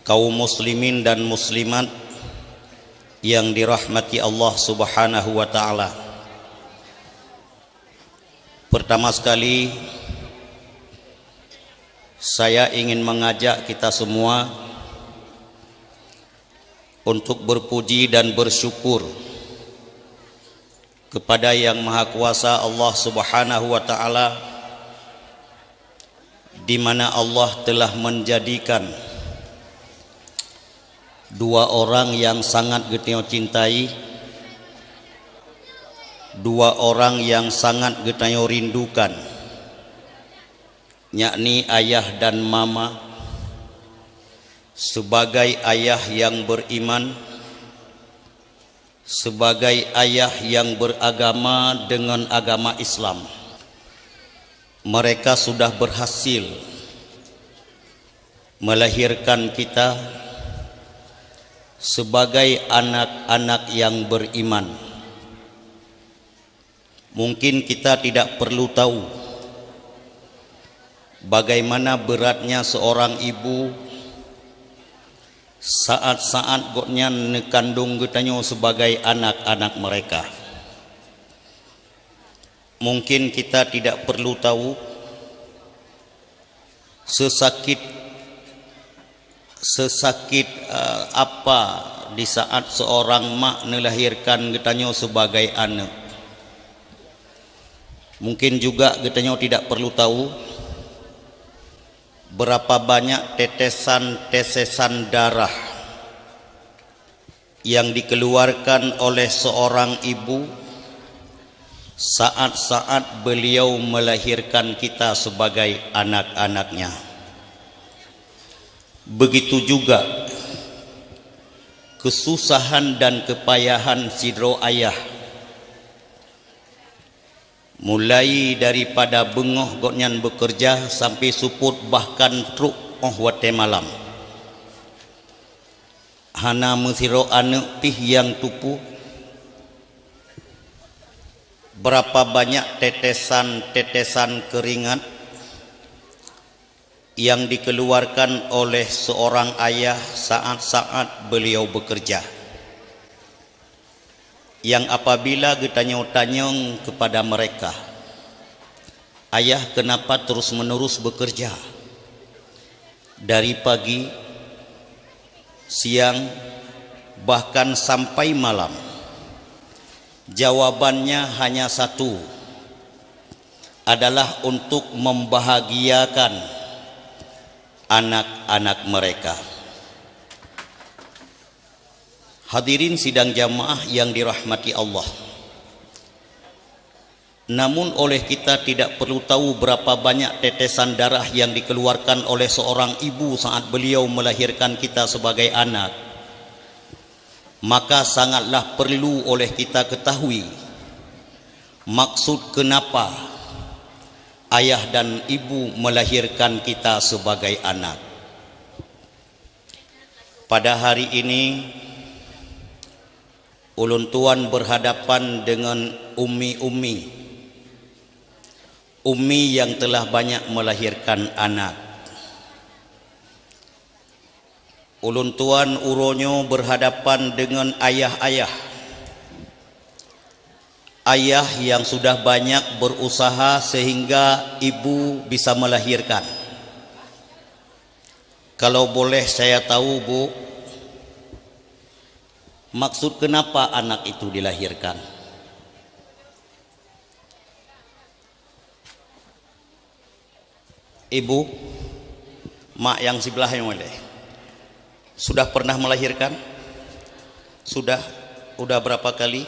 kaum muslimin dan muslimat yang dirahmati Allah Subhanahu wa taala. Pertama sekali saya ingin mengajak kita semua untuk berpuji dan bersyukur kepada Yang Maha Kuasa Allah Subhanahu wa taala, di mana Allah telah menjadikan dua orang yang sangat getio cintai, dua orang yang sangat getio rindukan, yakni ayah dan mama, sebagai ayah yang beriman, sebagai ayah yang beragama dengan agama Islam. Mereka sudah berhasil melahirkan kita sebagai anak-anak yang beriman. Mungkin kita tidak perlu tahu bagaimana beratnya seorang ibu saat-saat gotnya nekandung getanyo sebagai anak-anak mereka. Mungkin kita tidak perlu tahu sesakit apa di saat seorang mak melahirkan getanyo sebagai anak. Mungkin juga getanyo tidak perlu tahu berapa banyak tetesan darah yang dikeluarkan oleh seorang ibu saat-saat beliau melahirkan kita sebagai anak-anaknya. Begitu juga kesusahan dan kepayahan sidro ayah, mulai daripada bengoh gotnyan bekerja sampai suput bahkan truk wate malam. Hana mesiro anak pih yang tupu. Berapa banyak tetesan keringat yang dikeluarkan oleh seorang ayah saat-saat beliau bekerja, yang apabila getanyong-tanyong kepada mereka, ayah kenapa terus-menerus bekerja dari pagi, siang, bahkan sampai malam? Jawabannya hanya satu, adalah untuk membahagiakan anak-anak mereka. Hadirin sidang jamaah yang dirahmati Allah, namun oleh kita tidak perlu tahu berapa banyak tetesan darah yang dikeluarkan oleh seorang ibu saat beliau melahirkan kita sebagai anak, maka sangatlah perlu oleh kita ketahui maksud kenapa ayah dan ibu melahirkan kita sebagai anak. Pada hari ini ulun tuan berhadapan dengan umi yang telah banyak melahirkan anak. Ulun tuan uronyo berhadapan dengan ayah-ayah yang sudah banyak berusaha sehingga ibu bisa melahirkan. Kalau boleh saya tahu, Bu, maksud kenapa anak itu dilahirkan? Ibu, mak yang sebelahnya boleh. Sudah pernah melahirkan? Sudah berapa kali?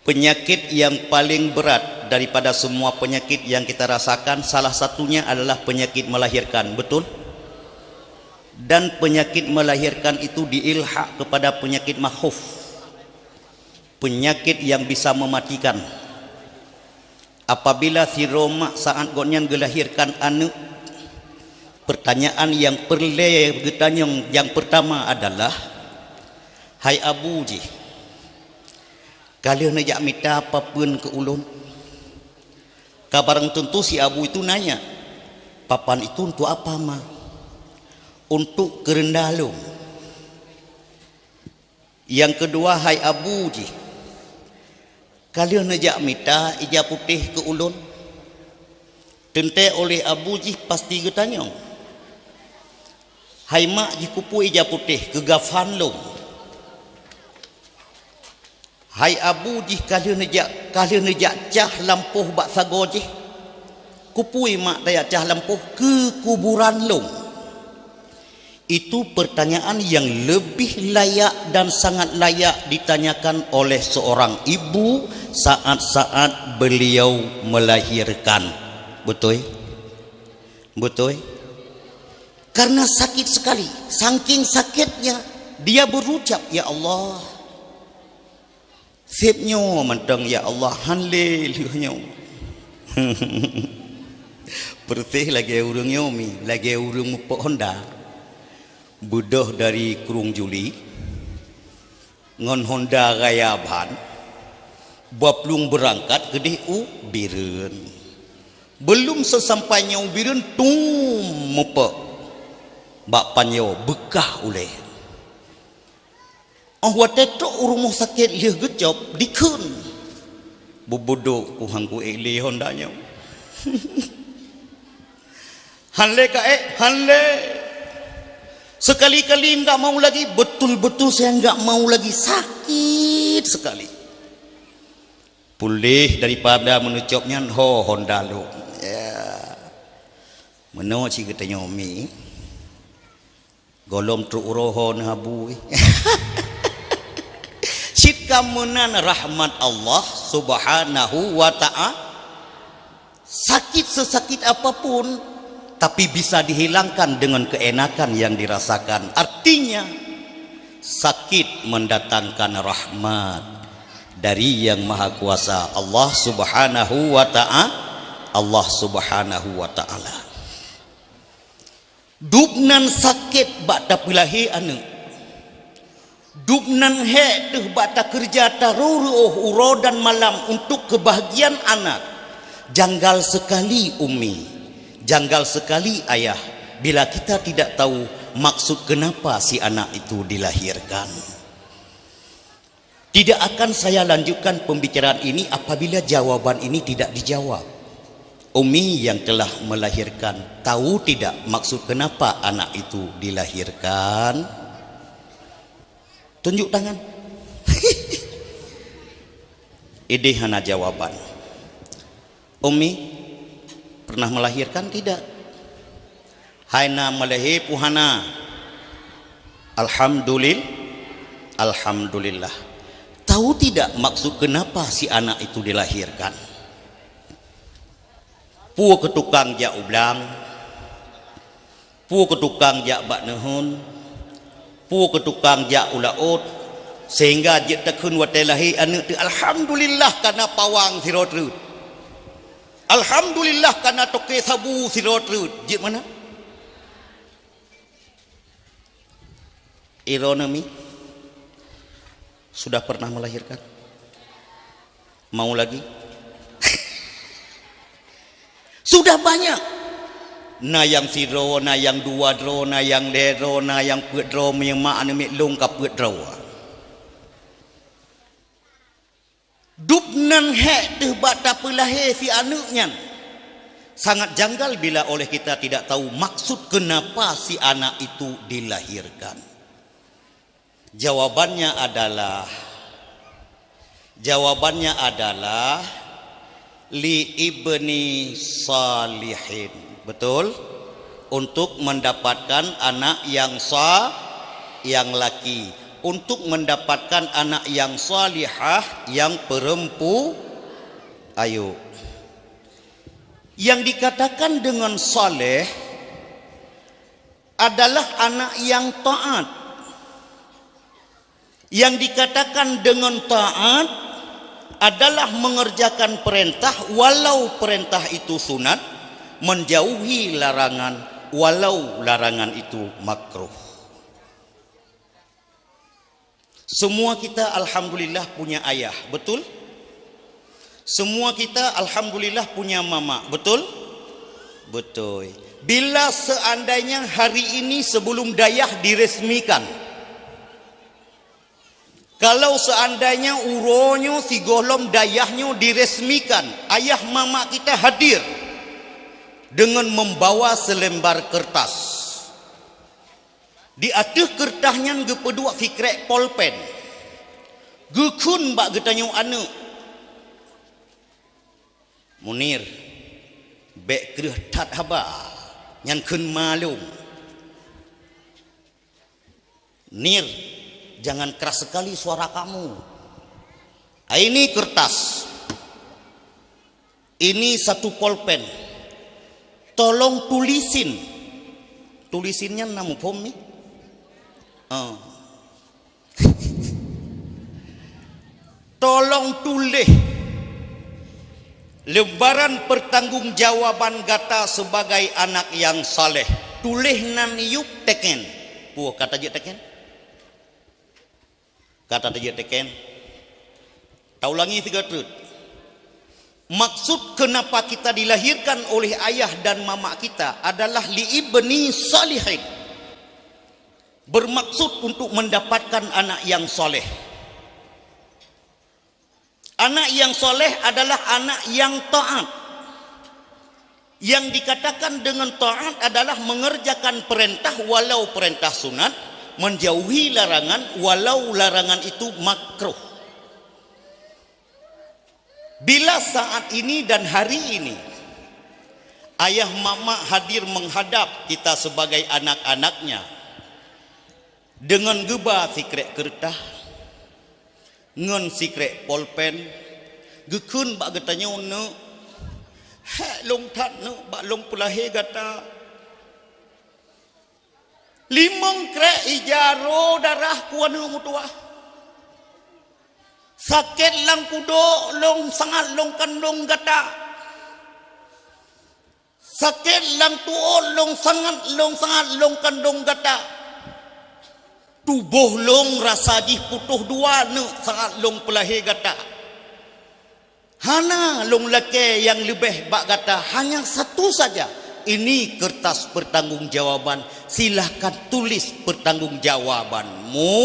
Penyakit yang paling berat daripada semua penyakit yang kita rasakan, salah satunya adalah penyakit melahirkan, betul? Dan penyakit melahirkan itu diilhak kepada penyakit makhuf, penyakit yang bisa mematikan. Apabila si Roma saat gonyan gelahirkan anak, pertanyaan yang perlu ditanya yang pertama adalah, hai abuji, kalian najak minta apapun ke ulun? Kabarang tentu si abu itu nanya, Papan itu untuk apa, Ma? Untuk kerendalung. Yang kedua, hai Abu ji, kalian nejak mita ija putih ke ulun. Tente oleh Abu ji pasti getanya. Hai mak ji kupu ija putih ke gafan long. Hai Abu ji kalian nejak cah lampuh bak sago ji. Kupui mak daya cah lampuh ke kuburan long. Itu pertanyaan yang lebih layak dan sangat layak ditanyakan oleh seorang ibu saat-saat beliau melahirkan. Betul? Betul? Karena sakit sekali. Saking sakitnya dia berucap, ya Allah, sipnya mentang ya Allah, haleluya. Pertih lagi urung nyomi, lagi urung mupok Honda. Budoh dari Kurung Juli ngon Honda Raya Ban baplung berangkat ke DU Biren. Belum sesampainya Biren tum mupek bak panyo bekah oleh watetok urung sakit liah gejop dikun bubuduk ku hangku li Hondanya. Hanle ka hanle. Sekali-kali enggak mau lagi, betul-betul saya enggak mau lagi, sakit sekali. Pulih daripada menucapnya ho Honda lu. Ya. Meno ci katanya mi. Golom tru uroho nabu. Sit kamunan rahmat Allah Subhanahu wa ta'ala. Sakit sesakit apapun tapi bisa dihilangkan dengan keenakan yang dirasakan. Artinya sakit mendatangkan rahmat dari yang maha kuasa Allah Subhanahu wa ta'ala. Allah Subhanahu wa ta'ala dubnan sakit bakta pilahi anu dubnan he tuh bakta kerja taruruh uro dan malam untuk kebahagiaan anak. Janggal sekali umi, janggal sekali ayah bila kita tidak tahu maksud kenapa si anak itu dilahirkan. Tidak akan saya lanjutkan pembicaraan ini apabila jawaban ini tidak dijawab. Umi yang telah melahirkan tahu tidak maksud kenapa anak itu dilahirkan? Tunjuk tangan. Ini hanya jawaban. Umi pernah melahirkan tidak? Haina melahi puhana. Alhamdulillah. Tahu tidak maksud kenapa si anak itu dilahirkan? Pu ke tukang jak ublang, pu ke tukang jak bak nehun, pu ke tukang jak ulaut, sehingga jek tekun watelahi anak tu alhamdulillah karena pawang sirotrut. Alhamdulillah karena toke sabu sirotrut. Jek mana? Ironomi sudah pernah melahirkan? Mau lagi? Sudah banyak. Na yang siro, na yang dua dro, na yang dero, na yang pedro, yang mak anu mik long ka pedro. Dubnan hek teh bata pelahe si anaknya. Sangat janggal bila oleh kita tidak tahu maksud kenapa si anak itu dilahirkan. Jawabannya adalah li ibni salihin. Betul? Untuk mendapatkan anak yang yang laki, untuk mendapatkan anak yang salihah yang perempuan. Ayo. Yang dikatakan dengan saleh adalah anak yang taat. Yang dikatakan dengan taat adalah mengerjakan perintah walau perintah itu sunat, menjauhi larangan walau larangan itu makruh. Semua kita alhamdulillah punya ayah, betul? Semua kita alhamdulillah punya mama, betul? Betul. Bila seandainya hari ini sebelum dayah diresmikan, kalau seandainya uronyo si golom dayahnya diresmikan, ayah mama kita hadir dengan membawa selembar kertas. Di atas kertasnya gepedua fikrek polpen. Gekun bak getanyo anak. Munir, bek kerah tat haba. Yang kun malum. Nir, jangan keras sekali suara kamu. Ini kertas. Ini satu pulpen. Tolong tulisin. Tulisinnya namu pom nih. Tolong tulis lembaran pertanggungjawaban gata sebagai anak yang saleh. Tulis nan yuk teken. Puh kata je teken. Kata je teken. Tahu lagi tiga trut. Maksud kenapa kita dilahirkan oleh ayah dan mama kita adalah liibni salihin. Bermaksud untuk mendapatkan anak yang soleh. Anak yang soleh adalah anak yang taat. Yang dikatakan dengan taat adalah mengerjakan perintah walau perintah sunat, menjauhi larangan walau larangan itu makruh. Bila saat ini dan hari ini ayah mama hadir menghadap kita sebagai anak-anaknya dengan geba sikrek kertas, ngon sikrek polpen, gekun bak getanya ne, hek long tat ne bak long pulahe gata, limong krek ijaro darah kuan mutua, sakit lang kudo long sangat long kandung gata, sakit lang tuo long sangat long kandung gata. Tubuh long rasa jih putuh dua ne sangat long pelahi gata. Hana long lake yang lebih bak gata hanya satu saja. Ini kertas pertanggungjawaban. Silahkan tulis pertanggungjawabanmu.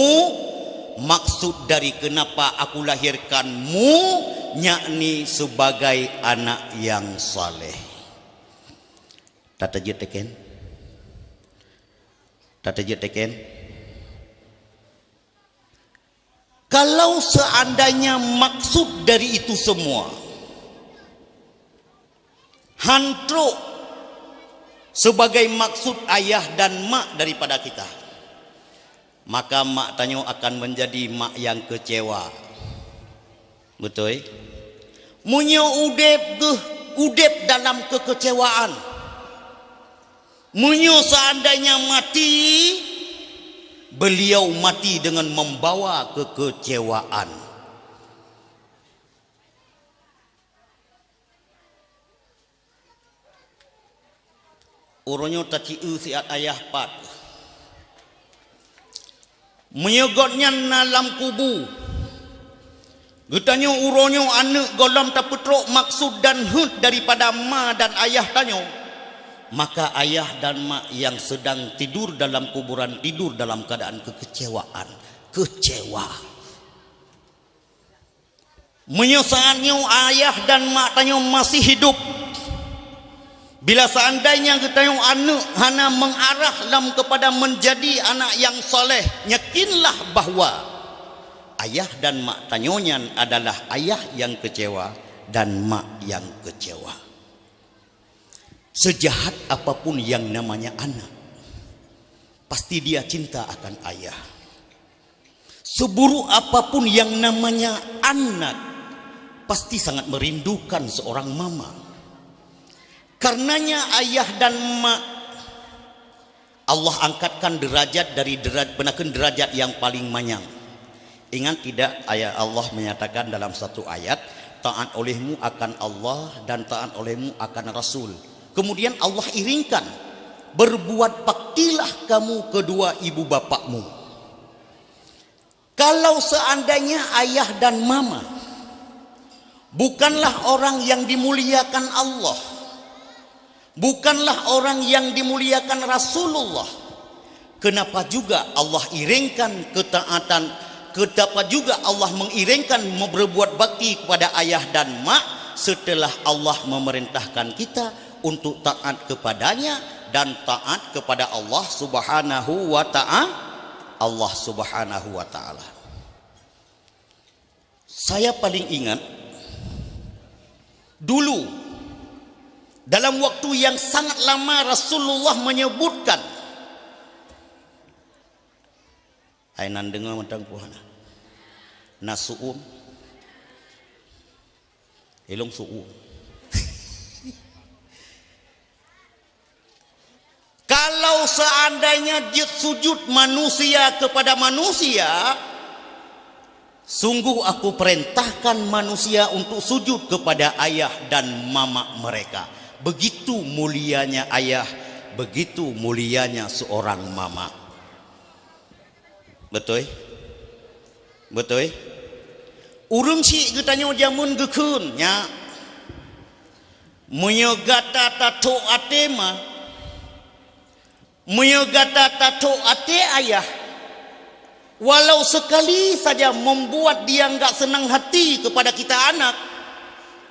Maksud dari kenapa aku lahirkanmu, yakni sebagai anak yang saleh. Tata je teken. Tata je teken. Kalau seandainya maksud dari itu semua hantruk sebagai maksud ayah dan mak daripada kita, maka mak tanyo akan menjadi mak yang kecewa. Betul? Munyo udep dalam kekecewaan. Munyo seandainya mati, beliau mati dengan membawa kekecewaan. Uronyo taci siat ayah pat. Menyegotnya dalam kubu. Getanyo uronyo anak golam tak petrok maksud dan hut daripada ma dan ayah tanyo. Maka ayah dan mak yang sedang tidur dalam kuburan tidur dalam keadaan kekecewaan, kecewa. Menyesalnya ayah dan mak tanyo masih hidup. Bila seandainya getanyo anak hana mengarah lam kepada menjadi anak yang soleh, yakinlah bahwa ayah dan mak tanyonya adalah ayah yang kecewa dan mak yang kecewa. Sejahat apapun yang namanya anak, pasti dia cinta akan ayah. Seburuk apapun yang namanya anak, pasti sangat merindukan seorang mama. Karenanya ayah dan mak Allah angkatkan derajat dari derajat yang paling manyang. Ingat tidak ayat Allah menyatakan dalam satu ayat, taat olehmu akan Allah dan taat olehmu akan Rasul. Kemudian Allah iringkan, berbuat baktilah kamu kedua ibu bapakmu. Kalau seandainya ayah dan mama bukanlah orang yang dimuliakan Allah, bukanlah orang yang dimuliakan Rasulullah. Kenapa juga Allah iringkan ketaatan, kenapa juga Allah mengiringkan berbuat bakti kepada ayah dan mak setelah Allah memerintahkan kita untuk taat kepadanya dan taat kepada Allah Subhanahu wa ta'ala. Saya paling ingat dulu dalam waktu yang sangat lama Rasulullah menyebutkan, ainan dengar mentang puhana nasuum elong suum. Kalau seandainya sujud manusia kepada manusia, sungguh aku perintahkan manusia untuk sujud kepada ayah dan mama mereka. Begitu mulianya ayah, begitu mulianya seorang mama. Betul? Betul? Urung si getanya jamun gekun nya. Menyogata tato atema. Menyogata tato ate ayah. Walau sekali saja membuat dia enggak senang hati kepada kita anak,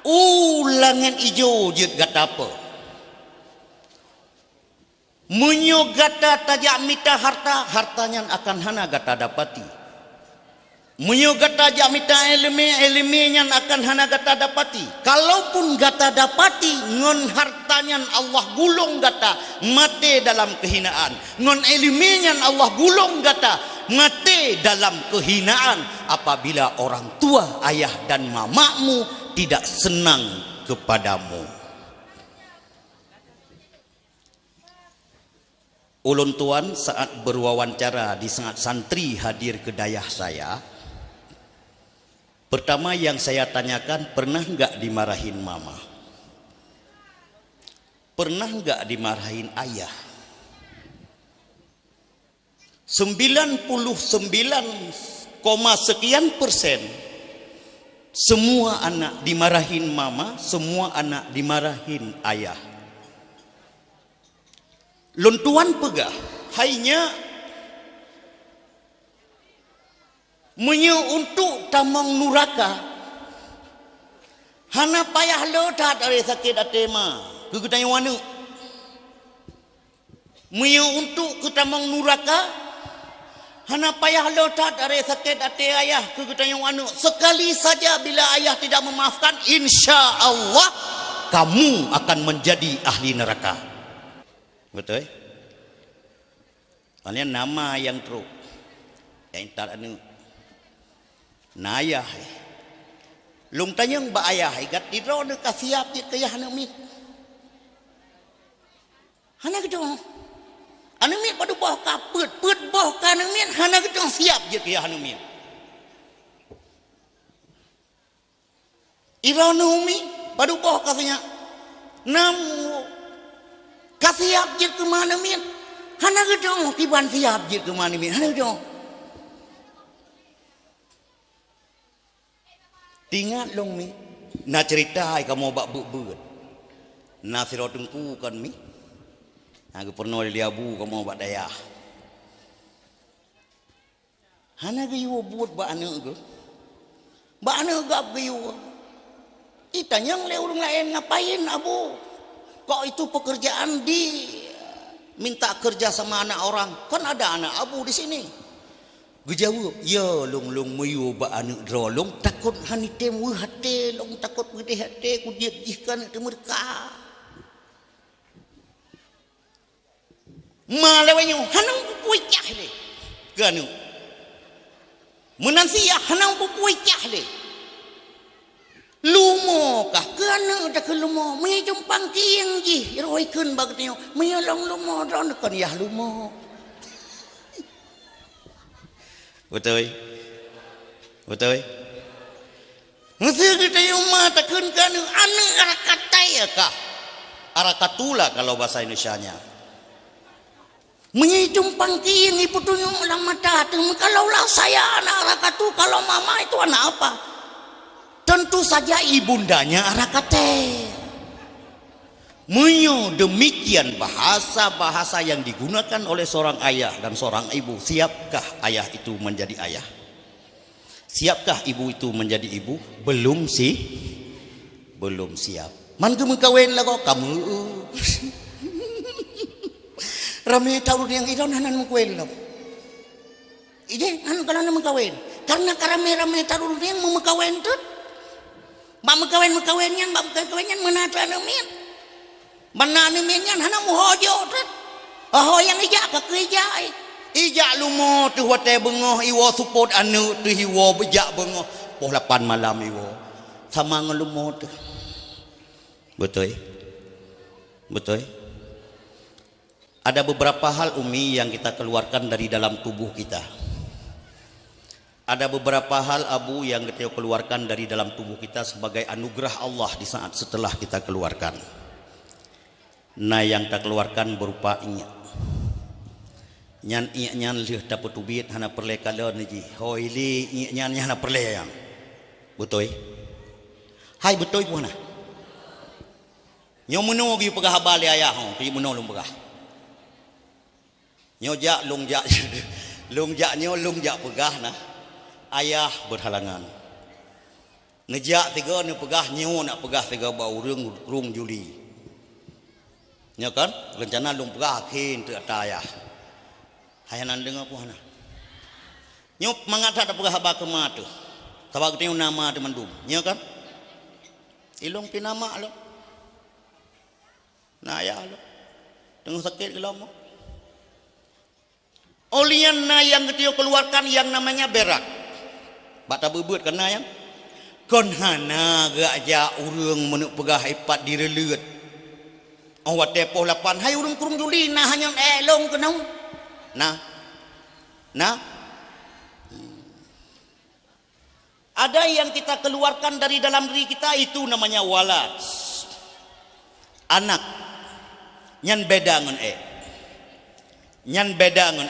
ulangan ijo je gata apa. Menyogata tajak mita harta, hartanya akan hana gata dapati. Menyogata tajak mita eleme-elemenya akan hana gata dapati. Kalaupun gata dapati, ngon hartanya Allah gulung gata mati dalam kehinaan. Ngon elemenya Allah gulung gata mati dalam kehinaan apabila orang tua, ayah dan mamamu tidak senang kepadamu. Ulun tuan saat berwawancara di saat santri hadir ke dayah saya, pertama yang saya tanyakan, pernah enggak dimarahin mama? Pernah enggak dimarahin ayah? 99, sekian persen semua anak dimarahin mama, semua anak dimarahin ayah. Lontuan pegah hanya untuk tamang nuraka. Hana payah lo tak ada sakit atema kegutanya wanu. Untuk ketamang nuraka. Hana payah lo tak ada sakit hati ayah kegutanya wanu. Sekali saja bila ayah tidak memaafkan, insya Allah kamu akan menjadi ahli neraka. Betul? Kalian nama yang teruk. Yang tak anu. Nayah. Lung tanya mbak ayah ikat idro de kasiap je kaya hana mit. Hana gedong. Hana mit padu boh ka put boh ka hana mit hana gedong siap je kaya hana mit. Ira numi padu boh kasanya. Namu kasiap je ke mana mit. Hana gedong tiban siap je ke mana mit. Hana gedong. Tingat long mi, na cerita ai kamu bak but. Na siro tengku kan mi. Aku pernah dia abu kamu bak daya. Hana gayu buat bak anak ke. Bak anak gap gayu. Itanya le urang lain ngapain abu? Kok itu pekerjaan di minta kerja sama anak orang? Kan ada anak abu di sini. Gejawab, ya long mayu ba anak drolong takut hanitem wu hate long takut gede hate ku dia jihkan itu mereka. Malawanyo hanang pupuy cah le. Ganu. Menansiya hanang pupuy cah le. Lumo kah kana dak lumo me jumpang kieng ji roikeun bagatnya me long lumo dron kan ya lumo. Betul. Betul. Mesti kita yang mata kan anu arakatai kah? Arakatula kalau bahasa Indonesianya. Menyitung pangki yang ibu tunjuk lama datang. Kalau lah saya anak arakatu, kalau mama itu anak apa? Tentu saja ibundanya arakate. Menyo demikian bahasa-bahasa yang digunakan oleh seorang ayah dan seorang ibu, siapkah ayah itu menjadi ayah? Siapkah ibu itu menjadi ibu? Belum siap. Man ke mengkawin lah kok kamu. Ramai tahu yang itu hanan mengkawin lah. Ije han kalau nak mengkawin. Karena ramai tahu yang mau mengkawin tu. Mak mengkawinnya, mak mengkawinnya menata namin. Mana naminnya hana muhojo tu. Oh yang ijak ke ijak. Ijak lumo tu hotel bengoh iwo support anu tu iwo bejak bengoh. Poh 8 malam iwo. Sama ngelumo tu. Betul? Betul? Ada beberapa hal Umi yang kita keluarkan dari dalam tubuh kita. Ada beberapa hal Abu yang kita keluarkan dari dalam tubuh kita sebagai anugerah Allah di saat setelah kita keluarkan. Nah yang kita keluarkan berupa inyak. Nyan lih dapat ubit hana perle kalon ji. Hoili nyan hana perle yang. Betul? Hai betul pun hana. Nyo meno gi pegah bali ayah ho, pi meno lum pegah. Nyo jak lung jak lung jak pegah nah. Ayah berhalangan. Ngejak tiga ni pegah nyo nak pegah tiga bau rung juli. Nyo kan? Rencana lung pegah kin tu ata ayah. Hayanan dengar apa hana. Nyo mangata da pegah ba kema tu. Tabak teu nama tu mandum. Nyo kan? Ilung pinama lo. Nah ayah lo. Tengah sakit ke lama. Olian na yang kita keluarkan yang namanya berak. Bata bebut kena yang. Kon hana gak ja urang menuk pegah ipat direleut. Awat tepoh 8 hai urang kurung juli nah hanya elong kenau. Nah. Ada yang kita keluarkan dari dalam diri kita itu namanya walad. Anak. Nyan beda ngan Nyan beda ngan